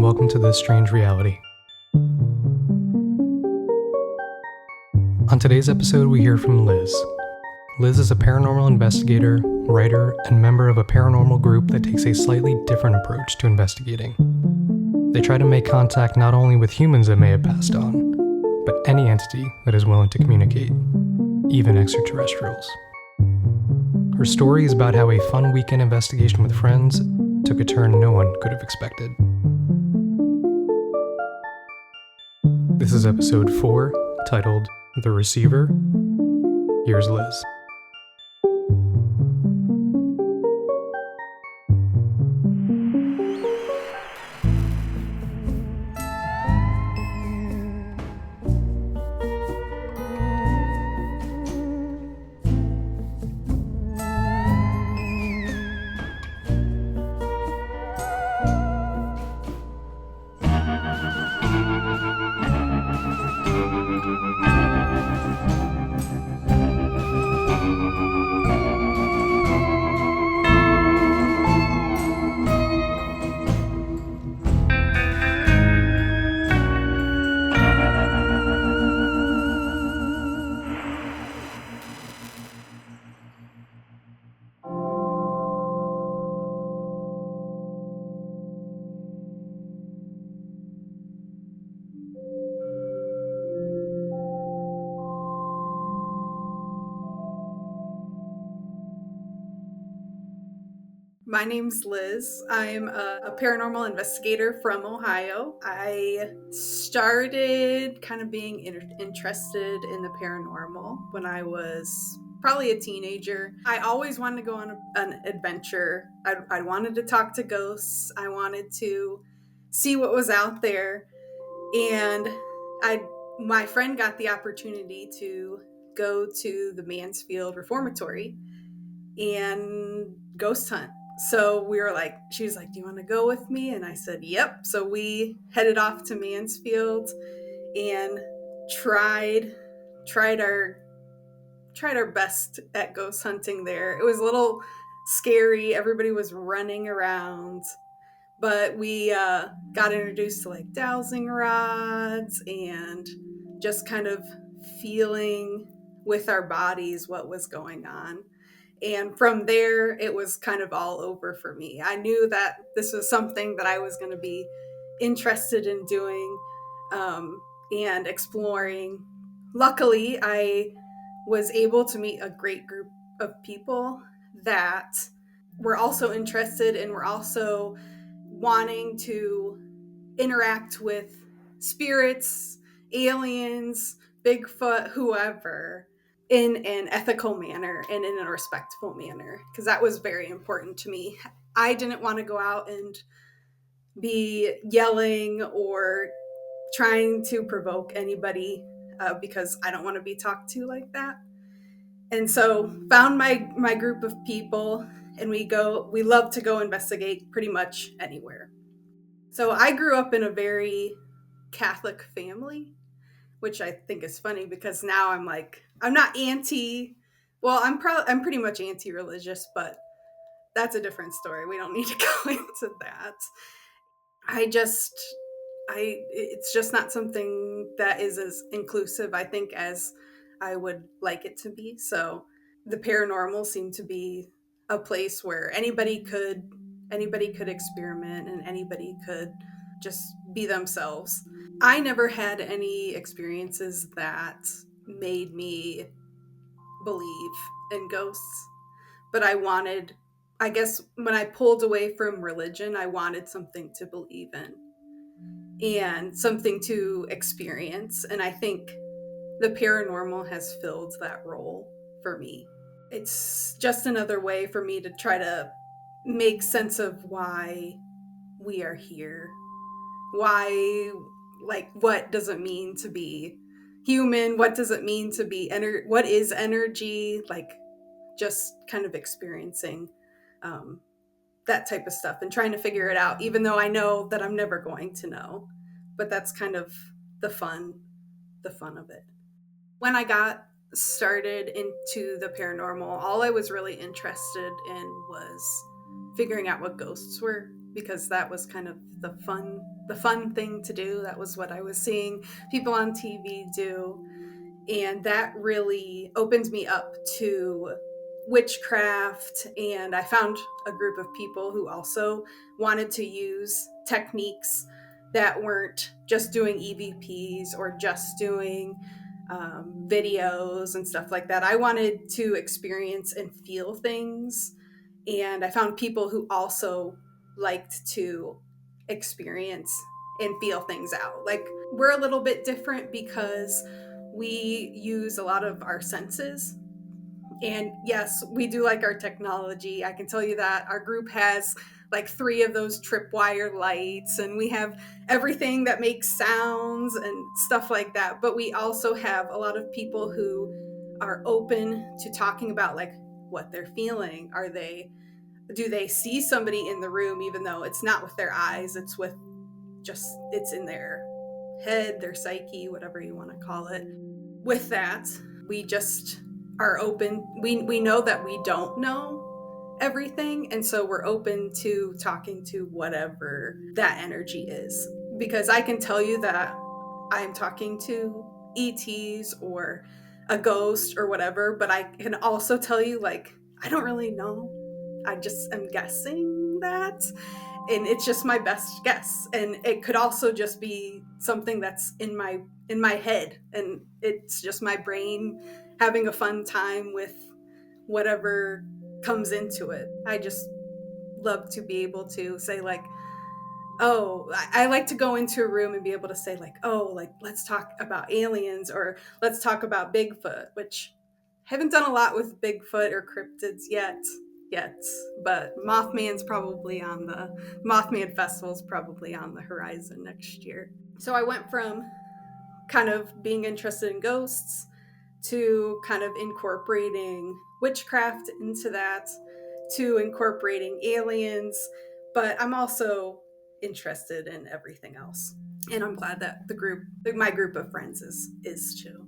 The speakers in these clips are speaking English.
and welcome to This Strange Reality. On today's episode, we hear from Liz. Liz is a paranormal investigator, writer, and member of a paranormal group that takes a slightly different approach to investigating. They try to make contact not only with humans that may have passed on, but any entity that is willing to communicate, even extraterrestrials. Her story is about how a fun weekend investigation with friends took a turn no one could have expected. This is episode 4, titled The Receiver. Here's Liz. My name's Liz. I'm a paranormal investigator from Ohio. I started kind of being interested in the paranormal when I was probably a teenager. I always wanted to go on an adventure. I wanted to talk to ghosts. I wanted to see what was out there. And my friend got the opportunity to go to the Mansfield Reformatory and ghost hunt. So we were like, she was like, do you want to go with me? And I said, yep. So we headed off to Mansfield and tried our best at ghost hunting there. It was a little scary. Everybody was running around, but we got introduced to like dowsing rods and just kind of feeling with our bodies what was going on. And from there, it was kind of all over for me. I knew that this was something that I was going to be interested in doing and exploring. Luckily, I was able to meet a great group of people that were also interested and were also wanting to interact with spirits, aliens, Bigfoot, whoever, in an ethical manner and in a respectful manner, because that was very important to me. I didn't want to go out and be yelling or trying to provoke anybody because I don't want to be talked to like that. And so found my group of people, and we love to go investigate pretty much anywhere. So I grew up in a very Catholic family, which I think is funny because now I'm not I'm pretty much anti-religious, but that's a different story. We don't need to go into that. It's just not something that is as inclusive, I think, as I would like it to be. So the paranormal seemed to be a place where anybody could experiment and anybody could just be themselves. I never had any experiences that made me believe in ghosts, but I guess when I pulled away from religion, I wanted something to believe in and something to experience. And I think the paranormal has filled that role for me. It's just another way for me to try to make sense of why we are here. Why, what does it mean to be human? What does it mean to be what is energy? Just kind of experiencing that type of stuff and trying to figure it out, even though I know that I'm never going to know. But that's kind of the fun of it. When I got started into the paranormal, all I was really interested in was figuring out what ghosts were. because that was kind of the fun thing to do. That was what I was seeing people on TV do. And that really opened me up to witchcraft. And I found a group of people who also wanted to use techniques that weren't just doing EVPs or just doing videos and stuff like that. I wanted to experience and feel things. And I found people who also liked to experience and feel things out. Like, we're a little bit different because we use a lot of our senses. And yes, we do like our technology. I can tell you that our group has like 3 of those tripwire lights, and we have everything that makes sounds and stuff like that. But we also have a lot of people who are open to talking about like what they're feeling. Do they see somebody in the room, even though it's not with their eyes, it's in their head, their psyche, whatever you want to call it. With that, we just are open. We know that we don't know everything, and so we're open to talking to whatever that energy is. Because I can tell you that I'm talking to ETs or a ghost or whatever, but I can also tell you, like, I don't really know. I just am guessing that, and it's just my best guess. And it could also just be something that's in my head, and it's just my brain having a fun time with whatever comes into it. I just love to be able to say, like, oh, I like to go into a room and be able to say, like, oh, like, let's talk about aliens, or let's talk about Bigfoot, which I haven't done a lot with Bigfoot or cryptids yet, but Mothman Festival's probably on the horizon next year. So I went from kind of being interested in ghosts to kind of incorporating witchcraft into that, to incorporating aliens, but I'm also interested in everything else. And I'm glad that my group of friends is too.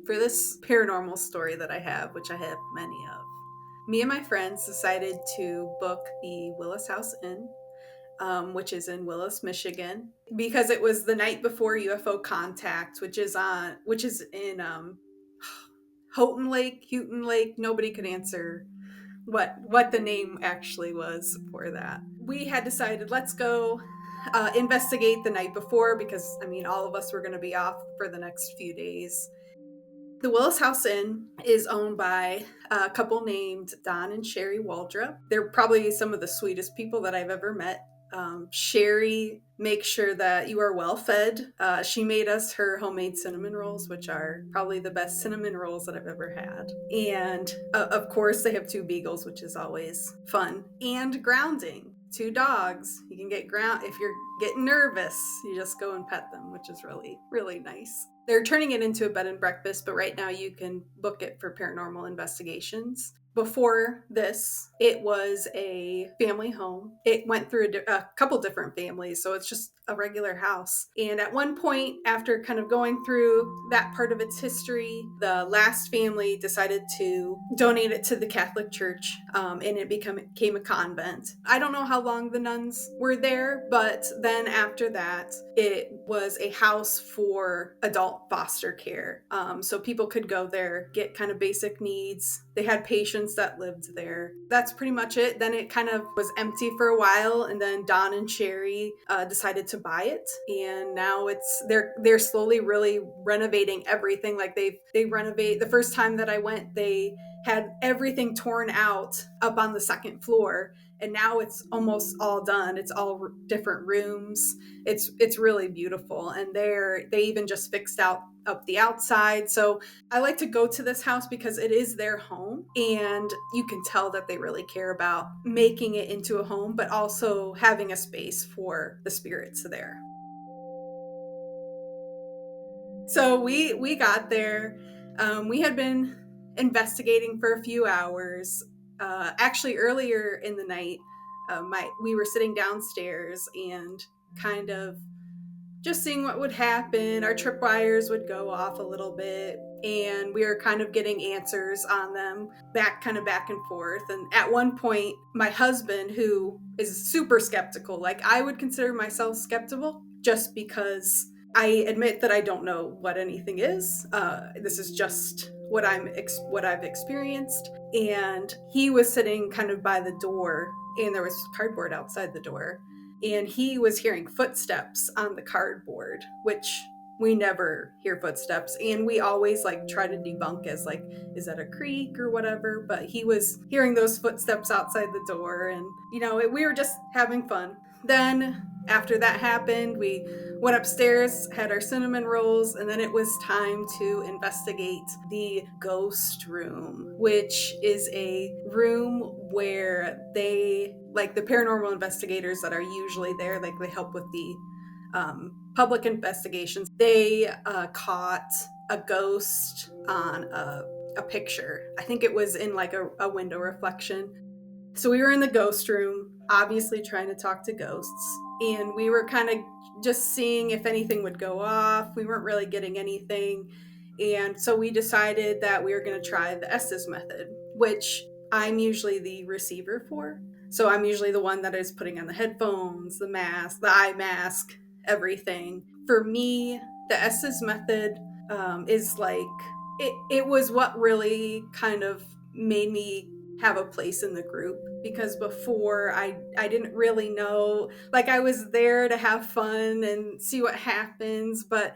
For this paranormal story that I have, which I have many of, me and my friends decided to book the Willis House Inn, which is in Willis, Michigan, because it was the night before UFO contact, which is in Houghton Lake. Nobody could answer what the name actually was for that. We had decided, let's go investigate the night before, because I mean, all of us were going to be off for the next few days. The Willis House Inn is owned by a couple named Don and Sherry Waldrop. They're probably some of the sweetest people that I've ever met. Sherry makes sure that you are well fed. She made us her homemade cinnamon rolls, which are probably the best cinnamon rolls that I've ever had. And of course, they have 2 beagles, which is always fun. And grounding. 2 dogs. You can get ground if you're getting nervous. You just go and pet them, which is really, really nice. They're turning it into a bed and breakfast, but right now you can book it for paranormal investigations. Before this, it was a family home. It went through a couple different families, so it's just a regular house. And at one point, after kind of going through that part of its history, the last family decided to donate it to the Catholic Church, and it became a convent. I don't know how long the nuns were there, but then after that, it was a house for adult foster care. So people could go there, get kind of basic needs. They had patients that lived there. That's pretty much it. Then it kind of was empty for a while, and then Don and Sherry decided to buy it, and now they're slowly really renovating everything. Like they renovate. The first time that I went, they had everything torn out up on the second floor, and now it's almost all done. It's all different rooms. It's really beautiful, and they even just fixed up the outside. So I like to go to this house because it is their home, and you can tell that they really care about making it into a home, but also having a space for the spirits there. So we got there. We had been investigating for a few hours. Actually, earlier in the night, we were sitting downstairs and kind of just seeing what would happen. Our tripwires would go off a little bit, and we were kind of getting answers on them back and forth. And at one point, my husband, who is super skeptical, like I would consider myself skeptical just because I admit that I don't know what anything is. This is just what I've experienced. And he was sitting kind of by the door, and there was cardboard outside the door, and he was hearing footsteps on the cardboard, which we never hear footsteps, and we always like try to debunk as like, is that a creak or whatever? But he was hearing those footsteps outside the door, and we were just having fun. Then after that happened, we went upstairs, had our cinnamon rolls, and then it was time to investigate the ghost room, which is a room where they, like the paranormal investigators that are usually there, like they help with the public investigations. They caught a ghost on a picture. I think it was in like a window reflection. So we were in the ghost room, obviously trying to talk to ghosts, and we were kind of just seeing if anything would go off. We weren't really getting anything. And so we decided that we were going to try the Estes method, which I'm usually the receiver for. So I'm usually the one that is putting on the headphones, the mask, the eye mask, everything. For me, the Estes method is like, it was what really kind of made me have a place in the group, because before I didn't really know, like I was there to have fun and see what happens, but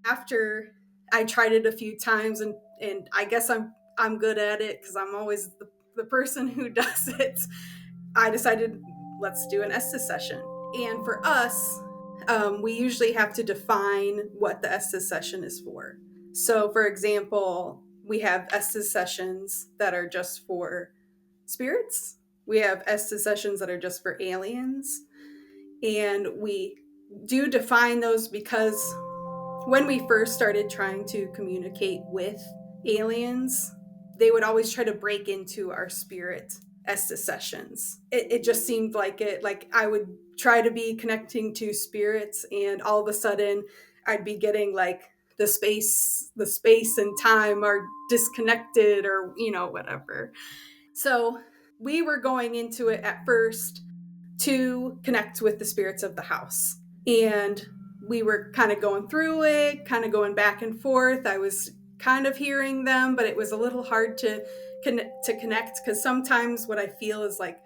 after I tried it a few times, and I guess I'm good at it because I'm always the person who does it. I decided, let's do an Estes session. And for us, we usually have to define what the Estes session is for. So for example, we have Estes sessions that are just for spirits. We have Estes sessions that are just for aliens. And we do define those because when we first started trying to communicate with aliens, they would always try to break into our spirit Estes sessions. It just seemed like it, like I would try to be connecting to spirits, and all of a sudden I'd be getting like the space and time are disconnected, or whatever. So we were going into it at first to connect with the spirits of the house. And we were kind of going through it, kind of going back and forth. I was kind of hearing them, but it was a little hard to connect, because sometimes what I feel is like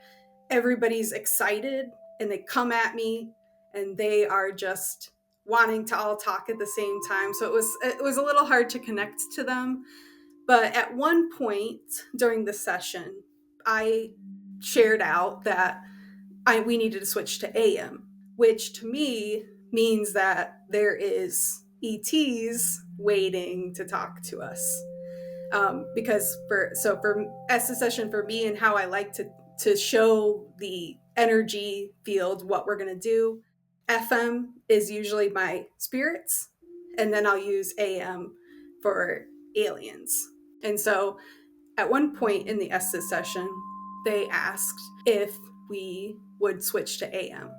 everybody's excited and they come at me and they are just wanting to all talk at the same time. So it was a little hard to connect to them. But at one point during the session, I shared out that we needed to switch to AM, which to me means that there is ETs waiting to talk to us. Because for Estes session for me, and how I like to show the energy field, what we're going to do, FM is usually my spirits, and then I'll use AM for aliens. And so at one point in the Estes session, they asked if we would switch to AM.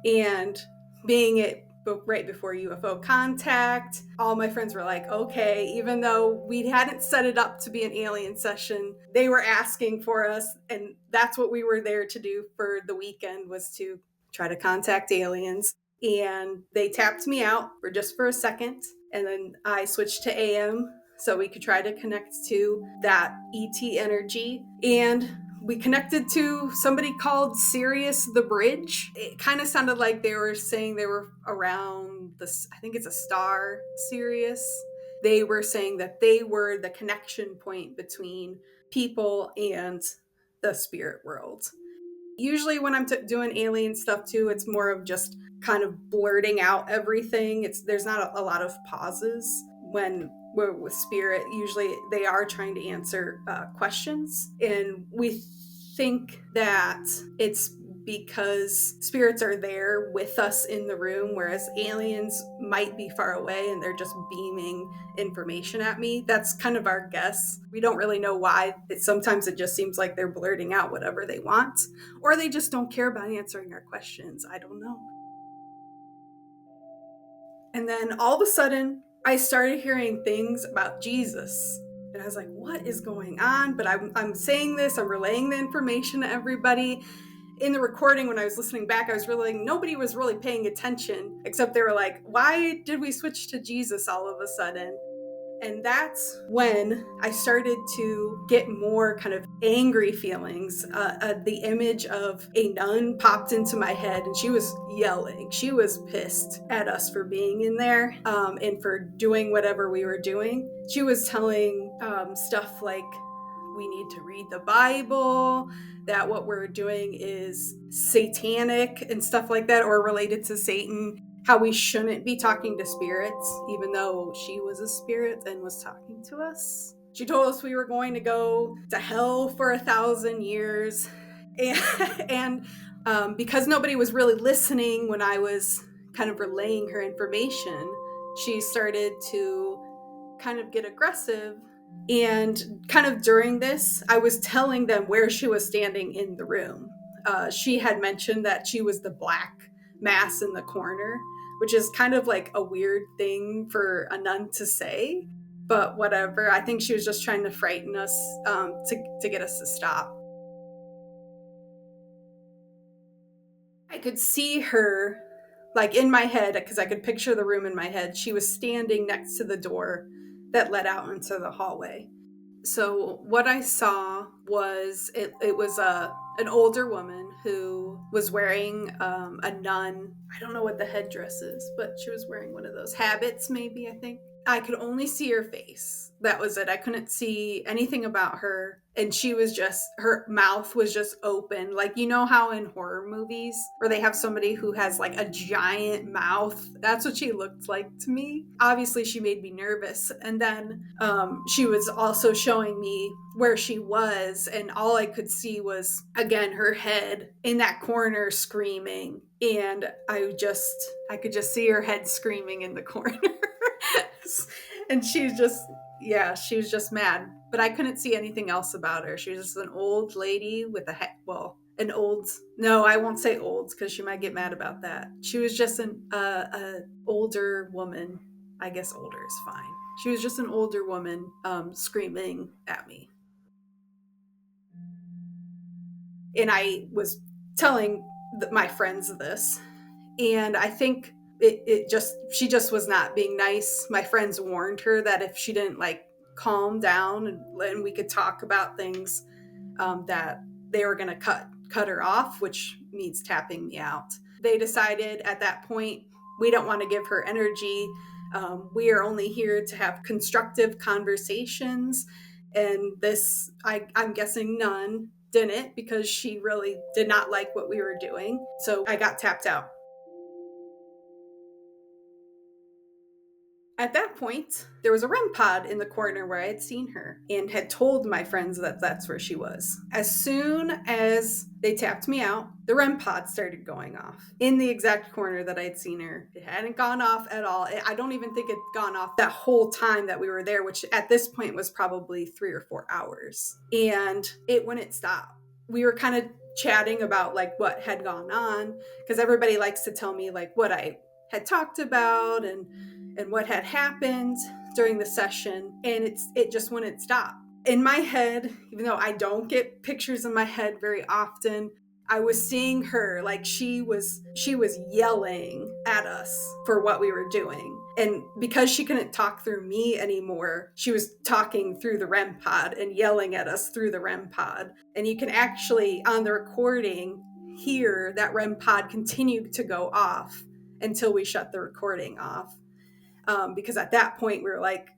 And being it right before UFO contact, all my friends were like, okay, even though we hadn't set it up to be an alien session, they were asking for us. And that's what we were there to do for the weekend, was to try to contact aliens. And they tapped me out for a second. And then I switched to AM so we could try to connect to that ET energy. And we connected to somebody called Sirius the Bridge. It kind of sounded like they were saying they were around this, I think it's a star, Sirius. They were saying that they were the connection point between people and the spirit world. Usually when I'm doing alien stuff too, it's more of just kind of blurting out everything. There's not a lot of pauses. When we're with spirit, usually they are trying to answer questions, and we think that it's because spirits are there with us in the room, whereas aliens might be far away and they're just beaming information at me. That's kind of our guess. We don't really know why. Sometimes it just seems like they're blurting out whatever they want, or they just don't care about answering our questions. I don't know. And then all of a sudden, I started hearing things about Jesus. And I was like, what is going on? But I'm saying this, I'm relaying the information to everybody. In the recording, when I was listening back, I was really like, nobody was really paying attention, except they were like, why did we switch to Jesus all of a sudden? And that's when I started to get more kind of angry feelings. The image of a nun popped into my head, and she was yelling. She was pissed at us for being in there, and for doing whatever we were doing. She was telling stuff like, we need to read the Bible, that what we're doing is satanic and stuff like that, or related to Satan, how we shouldn't be talking to spirits, even though she was a spirit and was talking to us. She told us we were going to go to hell for 1,000 years. And because nobody was really listening when I was kind of relaying her information, she started to kind of get aggressive. And kind of during this, I was telling them where she was standing in the room. She had mentioned that she was the black mass in the corner, which is kind of like a weird thing for a nun to say, but whatever. I think she was just trying to frighten us, to get us to stop. I could see her, like in my head, because I could picture the room in my head. She was standing next to the door that led out into the hallway. So what I saw was it was an older woman who was wearing a nun. I don't know what the headdress is, but she was wearing one of those habits, maybe, I think. I could only see her face. That was it. I couldn't see anything about her. And she was just, her mouth was just open. Like, you know how in horror movies where they have somebody who has like a giant mouth? That's what she looked like to me. Obviously, she made me nervous. And then she was also showing me where she was. And all I could see was, again, her head in that corner screaming. And I could just see her head screaming in the corner. And she's just, yeah, she was just mad. But I couldn't see anything else about her. She was just an old lady with a head, well, an old, no, I won't say old because she might get mad about that. She was just a older woman. I guess older is fine. She was just an older woman screaming at me. And I was telling my friends this, and I think she just was not being nice. My friends warned her that if she didn't like calm down and we could talk about things, that they were going to cut her off, which means tapping me out. They decided at that point, we don't want to give her energy. We are only here to have constructive conversations. And this, I'm guessing none didn't, because she really did not like what we were doing. So I got tapped out. At that point, there was a REM pod in the corner where I had seen her and had told my friends that that's where she was. As soon as they tapped me out, the REM pod started going off in the exact corner that I had seen her. It hadn't gone off at all. I don't even think it'd gone off that whole time that we were there, which at this point was probably 3 or 4 hours. And it wouldn't stop. We were kind of chatting about like what had gone on, because everybody likes to tell me like what I had talked about and what had happened during the session, and it just wouldn't stop. In my head, even though I don't get pictures in my head very often, I was seeing her like she was yelling at us for what we were doing. And because she couldn't talk through me anymore, she was talking through the REM pod and yelling at us through the REM pod. And you can actually, on the recording, hear that REM pod continue to go off until we shut the recording off. Because at that point we were like,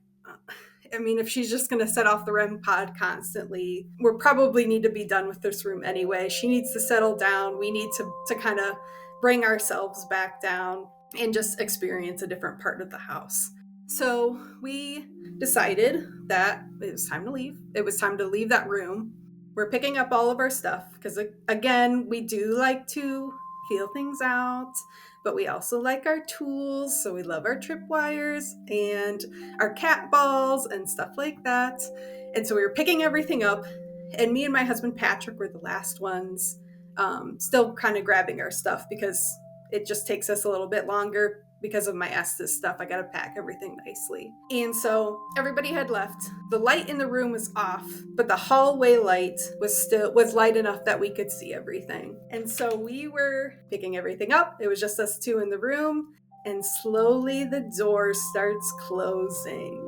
I mean, if she's just going to set off the REM pod constantly, we probably need to be done with this room anyway. She needs to settle down. We need to kind of bring ourselves back down and just experience a different part of the house. So we decided that it was time to leave. It was time to leave that room. We're picking up all of our stuff because, again, we do like to feel things out, but we also like our tools. So we love our tripwires and our cat balls and stuff like that. And so we were picking everything up, and me and my husband Patrick were the last ones, still kind of grabbing our stuff because it just takes us a little bit longer because of my Estes stuff. I got to pack everything nicely. And so everybody had left. The light in the room was off, but the hallway light was light enough that we could see everything. And so we were picking everything up. It was just us two in the room, and slowly the door starts closing.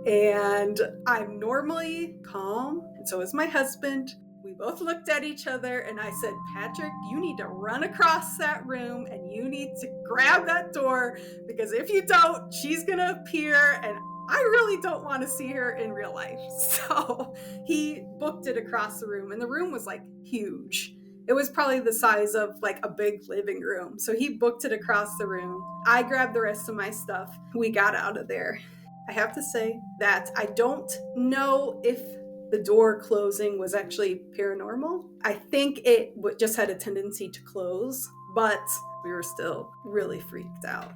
And I'm normally calm, and so is my husband. We both looked at each other, and I said, Patrick, you need to run across that room and you need to grab that door, because if you don't, she's gonna appear, and I really don't want to see her in real life. So he booked it across the room, and the room was like huge. It was probably the size of like a big living room. So he booked it across the room. I grabbed the rest of my stuff. We got out of there. I have to say that I don't know if the door closing was actually paranormal. I think it just had a tendency to close, but we were still really freaked out.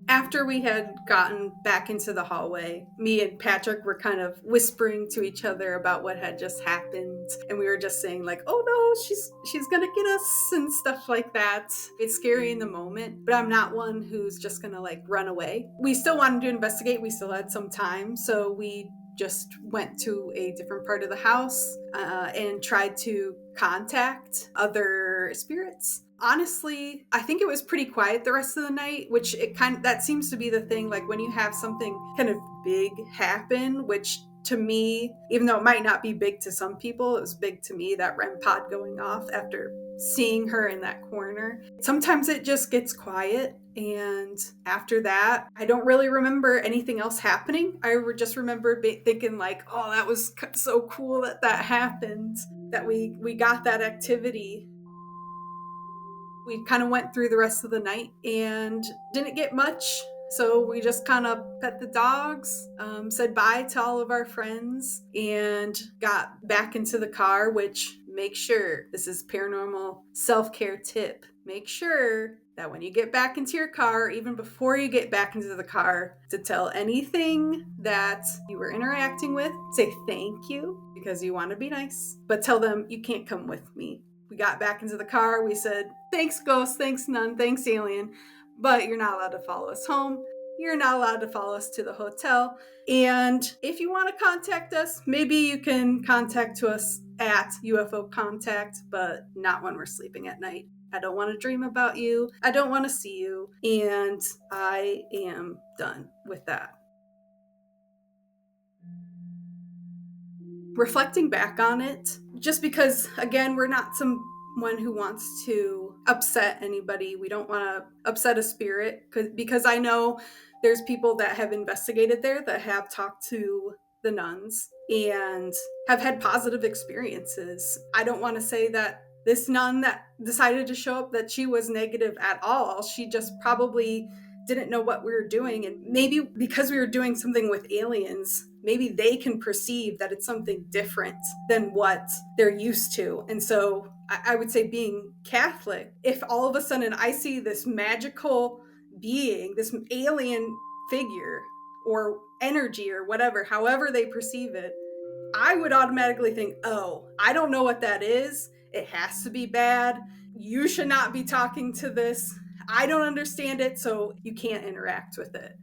After we had gotten back into the hallway, me and Patrick were kind of whispering to each other about what had just happened, and we were just saying like, "Oh no, she's gonna get us," and stuff like that. It's scary in the moment, but I'm not one who's just gonna like run away. We still wanted to investigate. We still had some time, so we just went to a different part of the house and tried to contact other spirits. Honestly, I think it was pretty quiet the rest of the night, which that seems to be the thing. Like when you have something kind of big happen, which to me, even though it might not be big to some people, it was big to me, that REM pod going off after seeing her in that corner. Sometimes it just gets quiet, and after that, I don't really remember anything else happening. I just remember thinking like, oh, that was so cool that happened, that we got that activity. We kind of went through the rest of the night and didn't get much. So we just kind of pet the dogs, said bye to all of our friends, and got back into the car, which, make sure, this is paranormal self-care tip. Make sure that when you get back into your car, even before you get back into the car, to tell anything that you were interacting with, say thank you, because you want to be nice, but tell them you can't come with me. We got back into the car. We said, thanks, ghost, thanks, nun, thanks, alien, but you're not allowed to follow us home. You're not allowed to follow us to the hotel. And if you want to contact us, maybe you can contact us at UFO Contact, but not when we're sleeping at night. I don't want to dream about you. I don't want to see you. And I am done with that. Reflecting back on it, just because, again, we're not someone who wants to upset anybody. We don't want to upset a spirit, because I know there's people that have investigated there, that have talked to the nuns and have had positive experiences. I don't want to say that this nun that decided to show up, that she was negative at all. She just probably didn't know what we were doing, and maybe because we were doing something with aliens, maybe they can perceive that it's something different than what they're used to. And so I would say, being Catholic, if all of a sudden I see this magical being, this alien figure or energy or whatever, however they perceive it, I would automatically think, oh, I don't know what that is. It has to be bad. You should not be talking to this. I don't understand it, so you can't interact with it.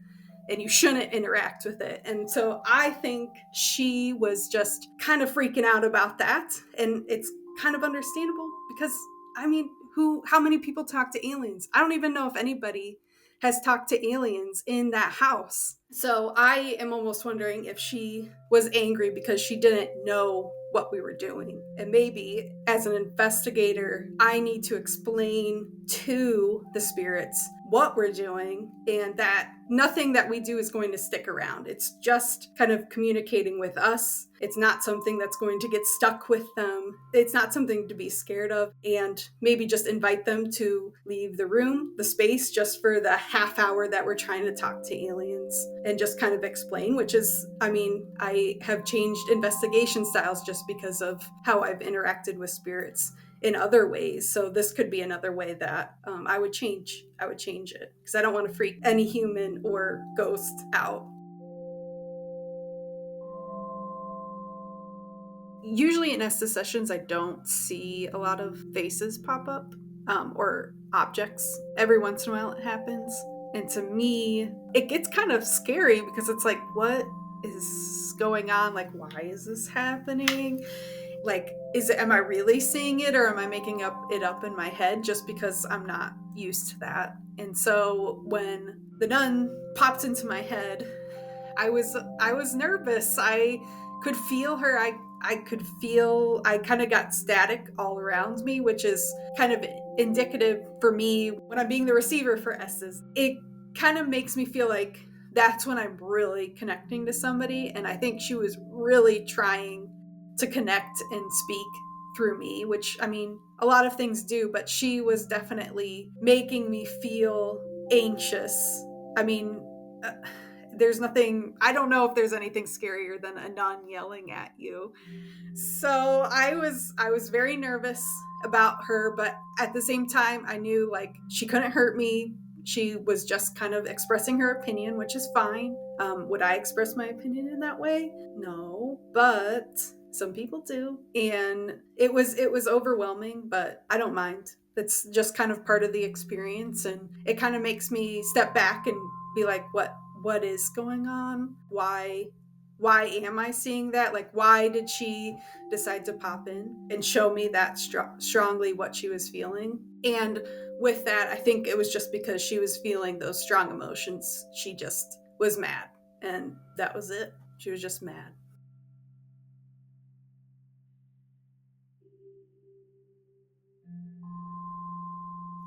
And you shouldn't interact with it. And so I think she was just kind of freaking out about that. And it's kind of understandable, because, I mean, how many people talk to aliens? I don't even know if anybody has talked to aliens in that house. So I am almost wondering if she was angry because she didn't know what we were doing. And maybe as an investigator, I need to explain to the spirits what we're doing, and that nothing that we do is going to stick around. It's just kind of communicating with us. It's not something that's going to get stuck with them. It's not something to be scared of. And maybe just invite them to leave the room, the space, just for the half hour that we're trying to talk to aliens, and just kind of explain, which is, I mean, I have changed investigation styles just because of how I've interacted with spirits in other ways. So this could be another way that I would change it, because I don't want to freak any human or ghost out. Usually in Estes sessions, I don't see a lot of faces pop up, or objects. Every once in a while it happens. And to me, it gets kind of scary because it's like, what is going on? Like, why is this happening? Like, am I really seeing it, or am I making it up in my head just because I'm not used to that? And so when the nun popped into my head, I was nervous. I could feel her. I kind of got static all around me, which is kind of indicative for me when I'm being the receiver for S's. It kind of makes me feel like that's when I'm really connecting to somebody. And I think she was really trying to connect and speak through me, which, I mean, a lot of things do, but she was definitely making me feel anxious. I mean, there's nothing, I don't know if there's anything scarier than a nun yelling at you. So I was very nervous about her, but at the same time I knew like she couldn't hurt me. She was just kind of expressing her opinion, which is fine. Would I express my opinion in that way? No, but some people do. And it was overwhelming, but I don't mind. That's just kind of part of the experience, and it kind of makes me step back and be like, what is going on? Why am I seeing that? Like, why did she decide to pop in and show me that strongly what she was feeling? And with that, I think it was just because she was feeling those strong emotions. She just was mad, and that was it. She was just mad.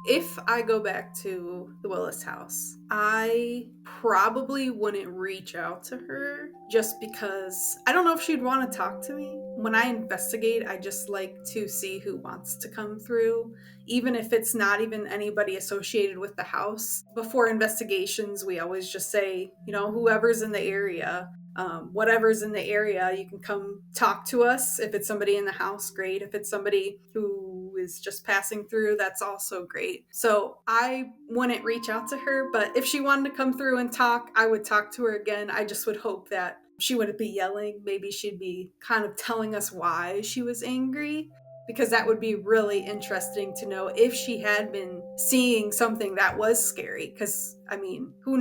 If I go back to the Willis house, I probably wouldn't reach out to her just because I don't know if she'd want to talk to me. When I investigate, I just like to see who wants to come through, even if it's not even anybody associated with the house. Before investigations, we always just say, you know, whoever's in the area, whatever's in the area, you can come talk to us. If it's somebody in the house, great. If it's somebody who is just passing through, that's also great. So I wouldn't reach out to her, but if she wanted to come through and talk, I would talk to her again. I just would hope that she wouldn't be yelling. Maybe she'd be kind of telling us why she was angry, because that would be really interesting to know if she had been seeing something that was scary. Because I mean, who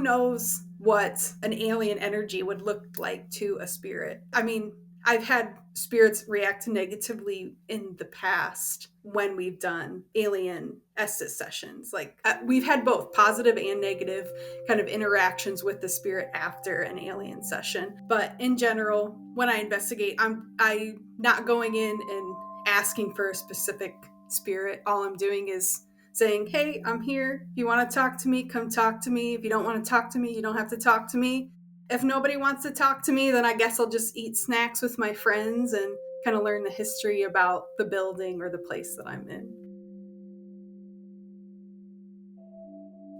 knows what an alien energy would look like to a spirit? I mean, I've had spirits react negatively in the past when we've done alien Estes sessions. Like, we've had both positive and negative kind of interactions with the spirit after an alien session. But in general, when I investigate, I'm not going in and asking for a specific spirit. All I'm doing is saying, hey, I'm here. If you want to talk to me, come talk to me. If you don't want to talk to me, you don't have to talk to me. If nobody wants to talk to me, then I guess I'll just eat snacks with my friends and kind of learn the history about the building or the place that I'm in.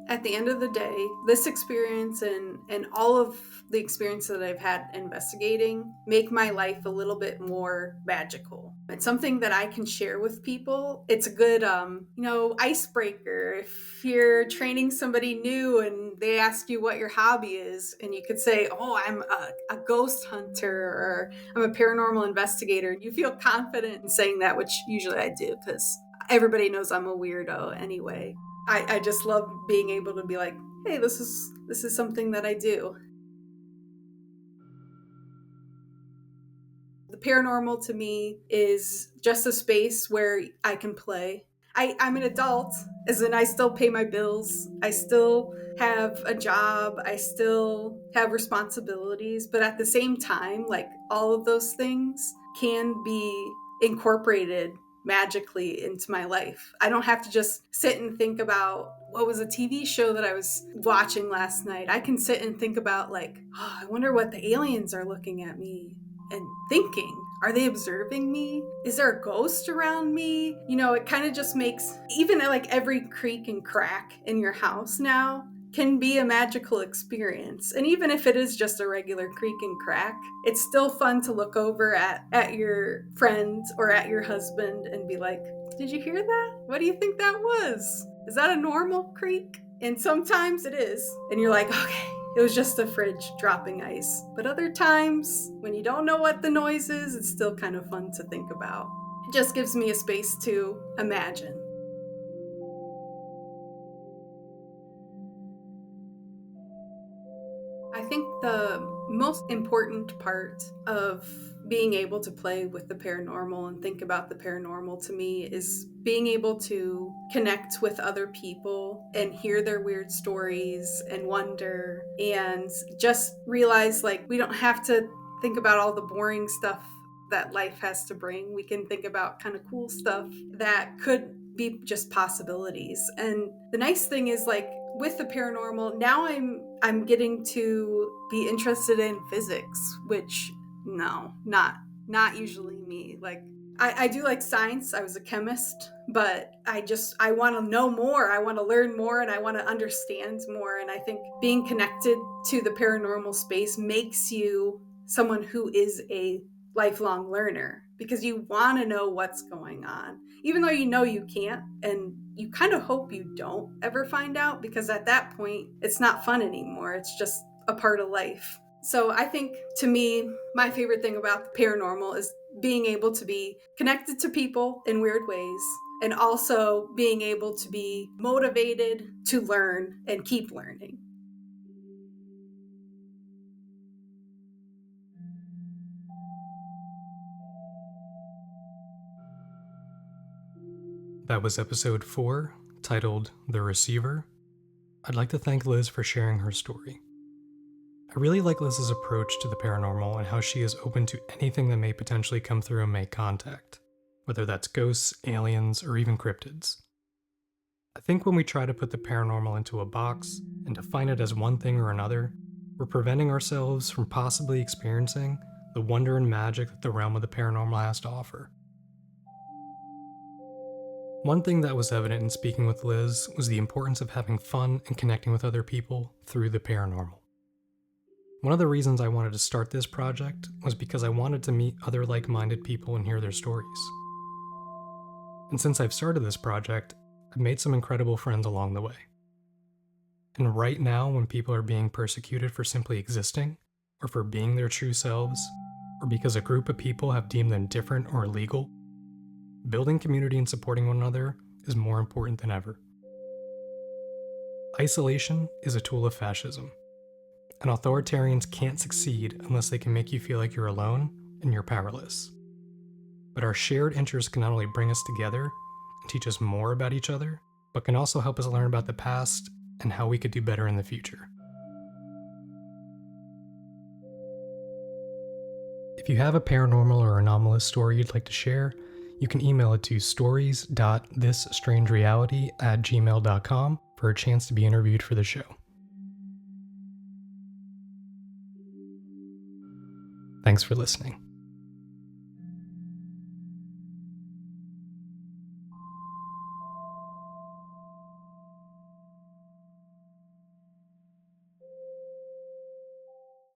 At the end of the day, this experience and all of the experience that I've had investigating make my life a little bit more magical. It's something that I can share with people. It's a good, icebreaker. If you're training somebody new and they ask you what your hobby is, and you could say, oh, I'm a ghost hunter, or I'm a paranormal investigator, you feel confident in saying that, which usually I do because everybody knows I'm a weirdo anyway. I just love being able to be like, hey, this is something that I do. The paranormal to me is just a space where I can play. I'm an adult, as in I still pay my bills. I still have a job. I still have responsibilities. But at the same time, like, all of those things can be incorporated magically into my life. I don't have to just sit and think about what was a TV show that I was watching last night. I can sit and think about, like, oh, I wonder what the aliens are looking at me and thinking. Are they observing me? Is there a ghost around me? You know, it kind of just makes, even like every creak and crack in your house now can be a magical experience. And even if it is just a regular creak and crack, it's still fun to look over at your friend or at your husband and be like, did you hear that? What do you think that was? Is that a normal creak? And sometimes it is. And you're like, okay, it was just a fridge dropping ice. But other times, when you don't know what the noise is, it's still kind of fun to think about. It just gives me a space to imagine. the most important part of being able to play with the paranormal and think about the paranormal to me is being able to connect with other people and hear their weird stories and wonder and just realize like we don't have to think about all the boring stuff that life has to bring. We can think about kind of cool stuff that could be just possibilities. And the nice thing is like with the paranormal, now I'm getting to be interested in physics, which no, not usually me. Like I do like science. I was a chemist, but I want to know more. I want to learn more and I want to understand more. And I think being connected to the paranormal space makes you someone who is a lifelong learner because you want to know what's going on, even though you know you can't, and you kind of hope you don't ever find out because at that point it's not fun anymore. It's just a part of life. So I think to me, my favorite thing about the paranormal is being able to be connected to people in weird ways and also being able to be motivated to learn and keep learning. That was episode 4, titled The Receiver. I'd like to thank Liz for sharing her story. I really like Liz's approach to the paranormal and how she is open to anything that may potentially come through and make contact, whether that's ghosts, aliens, or even cryptids. I think when we try to put the paranormal into a box and define it as one thing or another, we're preventing ourselves from possibly experiencing the wonder and magic that the realm of the paranormal has to offer. One thing that was evident in speaking with Liz was the importance of having fun and connecting with other people through the paranormal. One of the reasons I wanted to start this project was because I wanted to meet other like-minded people and hear their stories. And since I've started this project, I've made some incredible friends along the way. And right now, when people are being persecuted for simply existing, or for being their true selves, or because a group of people have deemed them different or illegal, building community and supporting one another is more important than ever. Isolation is a tool of fascism, and authoritarians can't succeed unless they can make you feel like you're alone and you're powerless. But our shared interests can not only bring us together and teach us more about each other, but can also help us learn about the past and how we could do better in the future. If you have a paranormal or anomalous story you'd like to share, you can email it to stories.thisstrangereality@gmail.com for a chance to be interviewed for the show. Thanks for listening.